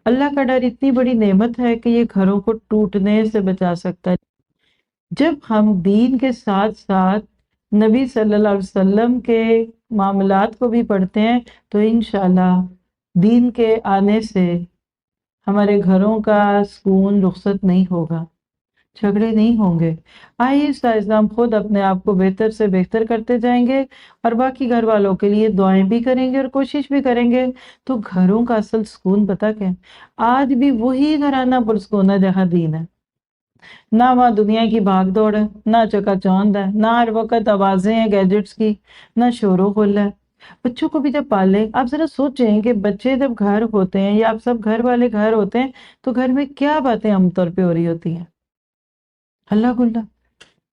اللہ کا ڈر اتنی بڑی نعمت ہے کہ یہ گھروں کو ٹوٹنے سے بچا سکتا ہے۔ جب ہم دین کے ساتھ ساتھ نبی صلی اللہ علیہ وسلم کے معاملات کو بھی پڑھتے ہیں تو انشاءاللہ دین کے آنے سے ہمارے گھروں کا سکون رخصت نہیں ہوگا، جھگڑے نہیں ہوں گے۔ آہستہ آہستہ ہم خود اپنے آپ کو بہتر سے بہتر کرتے جائیں گے اور باقی گھر والوں کے لیے دعائیں بھی کریں گے اور کوشش بھی کریں گے، تو گھروں کا اصل سکون پتہ کیا ہے؟ آج بھی وہی گھرانہ پرسکون ہے جہاں دین ہے، نہ وہاں دنیا کی بھاگ دوڑ ہے، نہ چکا چوند ہے، نہ ہر وقت آوازیں ہیں گیجٹس کی، نہ شور و غل ہے۔ بچوں کو بھی جب پالے، آپ ذرا سوچیں کہ بچے جب گھر ہوتے ہیں یا آپ سب گھر والے گھر ہوتے ہیں تو گھر میں کیا باتیں عام طور پہ ہو رہی ہوتی ہیں؟ ہلا گلا،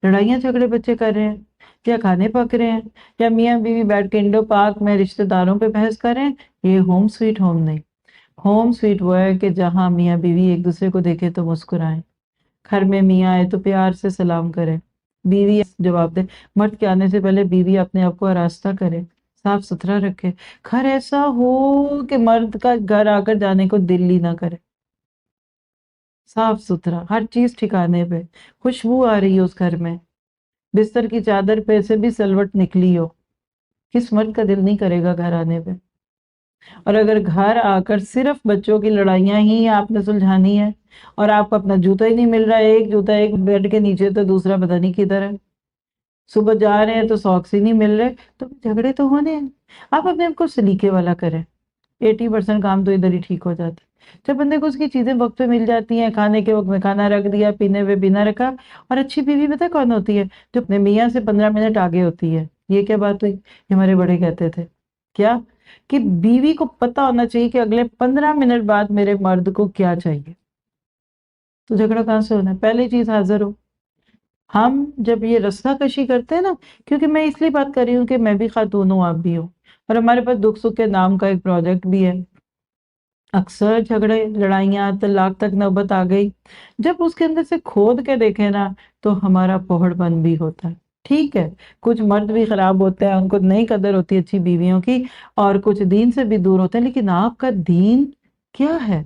لڑائیاں جھگڑے بچے کر رہے ہیں، یا کھانے پک رہے ہیں، یا میاں بیوی بیٹھ کے انڈو پارک میں رشتہ داروں پہ بحث کر رہے ہیں۔ یہ ہوم سویٹ ہوم نہیں۔ ہوم سویٹ وہ ہے کہ جہاں میاں بیوی ایک دوسرے کو دیکھے تو مسکرائیں، گھر میں میاں آئے تو پیار سے سلام کرے، بیوی جواب دے، مرد کے آنے سے پہلے بیوی اپنے آپ کو آراستہ کرے، صاف ستھرا رکھے، گھر ایسا ہو کہ مرد کا گھر آ کر جانے کو دل ہی نہ کرے، صاف ستھرا، ہر چیز ٹھکانے پہ، خوشبو آ رہی ہے اس گھر میں، بستر کی چادر پہ سے بھی سلوٹ نکلی ہو، کس مرد کا دل نہیں کرے گا گھر آنے پہ؟ اور اگر گھر آ کر صرف بچوں کی لڑائیاں ہی آپ نے سلجھانی ہے اور آپ کو اپنا جوتا ہی نہیں مل رہا ہے، ایک جوتا ایک بیڈ کے نیچے تو دوسرا پتہ نہیں کدھر ہے، صبح جا رہے ہیں تو ساکس ہی نہیں مل رہے، تو جھگڑے تو ہونے ہیں۔ آپ اپنے آپ کو سلیقے والا کریں، 80% کام تو ادھر ہی ٹھیک ہو جاتا ہے۔ جب بندے کو اس کی چیزیں وقت پہ مل جاتی ہیں، کھانے کے وقت میں کھانا رکھ دیا، پینے پہ پینا رکھا، اور اچھی بیوی پتہ کون ہوتی ہے؟ جو اپنے میاں سے 15 منٹ آگے ہوتی ہے۔ یہ کیا بات ہوئی؟ یہ ہمارے بڑے کہتے تھے کیا کہ بیوی کو پتہ ہونا چاہیے کہ اگلے 15 منٹ بعد میرے مرد کو کیا چاہیے، تو جھگڑا کہاں سے ہونا ہے؟ پہلی چیز حاضر ہو۔ ہم جب یہ رستہ کشی کرتے ہیں نا، کیونکہ میں اس لیے بات کر رہی ہوں کہ میں بھی خاتون ہوں، آپ بھی ہوں، اور ہمارے پاس دکھ سکھ کے نام کا ایک پروجیکٹ بھی ہے، اکثر جھگڑے لڑائیاں طلاق تک نوبت آ گئی، جب اس کے اندر سے کھود کے دیکھیں نا تو ہمارا پوہڑ پن بھی ہوتا ہے۔ ٹھیک ہے، کچھ مرد بھی خراب ہوتے ہیں، ان کو نہیں قدر ہوتی اچھی بیویوں کی، اور کچھ دین سے بھی دور ہوتے ہیں، لیکن آپ کا دین کیا ہے؟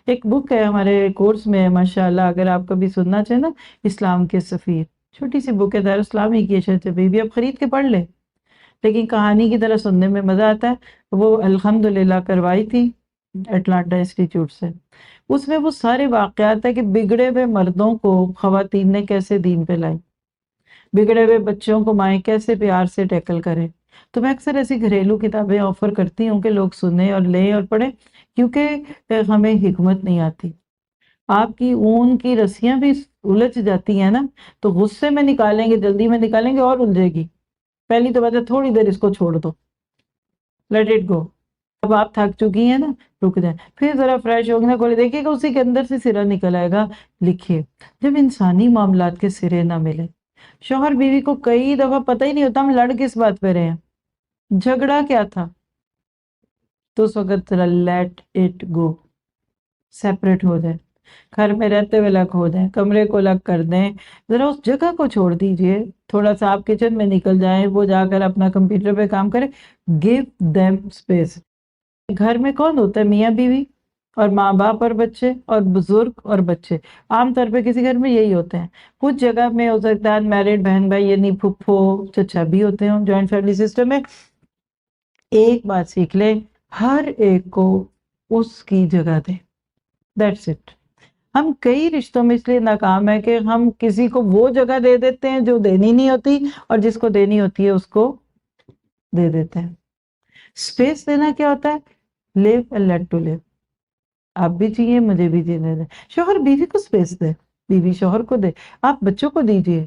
ایک بک ہے ہمارے کورس میں ماشاءاللہ، اگر آپ کبھی سننا چاہیں نا، اسلام کے سفیر، چھوٹی سی بک ہے، دار اسلامی کی ہے، بھی اب خرید کے پڑھ لے، لیکن کہانی کی طرح سننے میں مزہ آتا ہے۔ وہ الحمدللہ کروائی تھی اٹلانٹا انسٹیٹیوٹ سے، اس میں وہ سارے واقعات ہے کہ بگڑے ہوئے مردوں کو خواتین نے کیسے دین پہ لائیں، بگڑے ہوئے بچوں کو مائیں کیسے پیار سے ٹیکل کریں۔ تو میں اکثر ایسی گھریلو کتابیں آفر کرتی ہوں کہ لوگ سنیں اور لیں اور پڑھیں، کیونکہ ہمیں حکمت نہیں آتی۔ آپ کی اون کی رسیاں بھی الجھ جاتی ہیں نا، تو غصے میں نکالیں گے، جلدی میں نکالیں گے اور الجھے گی۔ پہلی تو بات ہے تھوڑی دیر اس کو چھوڑ دو، لیٹ اٹ گو۔ اب آپ تھک چکی ہیں نا، رک جائیں، پھر ذرا فریش ہوگی نا، کھولے دیکھیے کہ اسی کے اندر سے سرا نکل آئے گا۔ لکھیے، جب انسانی معاملات کے سرے نہ ملے، شوہر بیوی کو کئی دفعہ پتہ ہی نہیں ہوتا ہم لڑ کس بات پہ رہے ہیں، جھگڑا کیا تھا، تو اس وقت ذرا لیٹ اٹ گو، سیپریٹ ہو جائے، گھر میں رہتے ہوئے الگ ہو جائیں، کمرے کو الگ کر دیں، ذرا اس جگہ کو چھوڑ دیجئے، تھوڑا سا آپ کچن میں نکل جائیں، وہ جا کر اپنا کمپیوٹر پہ کام کریں، give them space۔ گھر میں کون ہوتا ہے؟ میاں بیوی اور ماں باپ اور بچے اور بزرگ اور بچے، عام طور پہ کسی گھر میں یہی ہوتے ہیں۔ کچھ جگہ میں ہو سکتا ہے میرڈ بہن بھائی یعنی پھپھو چچا بھی ہوتے ہیں، جوائنٹ فیملی سسٹم میں۔ ایک بات سیکھ لیں، ہر ایک کو اس کی جگہ دیں، دیٹس اٹ۔ ہم کئی رشتوں میں اس لیے ناکام ہے کہ ہم کسی کو وہ جگہ دے دیتے ہیں جو دینی نہیں ہوتی، اور جس کو دینی ہوتی ہے اس کو دے دیتے ہیں۔ سپیس دینا کیا ہوتا ہے؟ لیو اینڈ لیٹ ٹو لیو، آپ بھی چاہیے مجھے بھی جینے دیں۔ شوہر بیوی کو سپیس دے، بیوی شوہر کو دے، آپ بچوں کو دیجئے،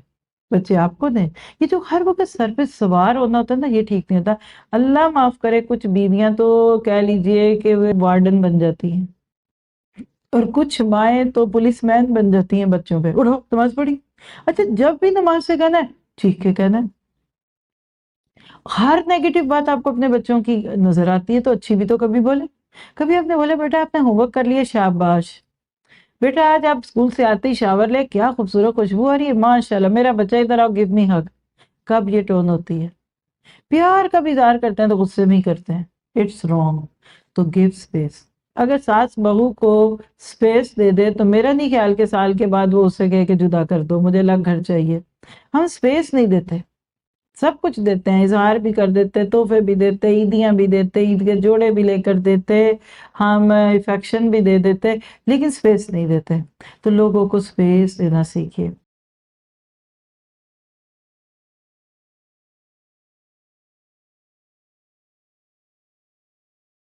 بچے آپ کو دیں۔ یہ جو ہر وقت سر پہ سوار ہونا ہوتا ہے نا، یہ ٹھیک نہیں ہوتا۔ اللہ معاف کرے، کچھ بیویاں تو کہہ لیجئے کہ وہ وارڈن بن جاتی ہیں، اور کچھ مائیں تو پولیس مین بن جاتی ہیں بچوں پہ۔ اٹھو نماز پڑھی، اچھا جب بھی نماز سے کہنا ہے ٹھیک کے کہنا ہے۔ ہر نیگیٹو بات آپ کو اپنے بچوں کی نظر آتی ہے تو اچھی بھی تو کبھی بولے۔ کبھی آپ نے بولے بیٹا آپ نے ہوم ورک کر لیا، شاباش بیٹا آج آپ اسکول سے آتے ہی شاور لے، کیا خوبصورت خوشبو آ رہی ہے، ماشاءاللہ میرا بچہ ادھر آؤ، گیو می ہگ۔ کب یہ ٹون ہوتی ہے؟ پیار کا بھی اظہار کرتے ہیں تو غصے میں ہی کرتے ہیں، اٹس رانگ۔ تو گیو اسپیس، اگر ساس بہو کو سپیس دے دے تو میرا نہیں خیال کہ سال کے بعد وہ اس سے کہے کہ جدا کر دو، مجھے الگ گھر چاہیے۔ ہم سپیس نہیں دیتے، سب کچھ دیتے ہیں، اظہار بھی کر دیتے، تحفے بھی دیتے، عیدیاں بھی دیتے، عید کے جوڑے بھی لے کر دیتے، ہم افیکشن بھی دے دیتے، لیکن سپیس نہیں دیتے۔ تو لوگوں کو سپیس دینا سیکھیے۔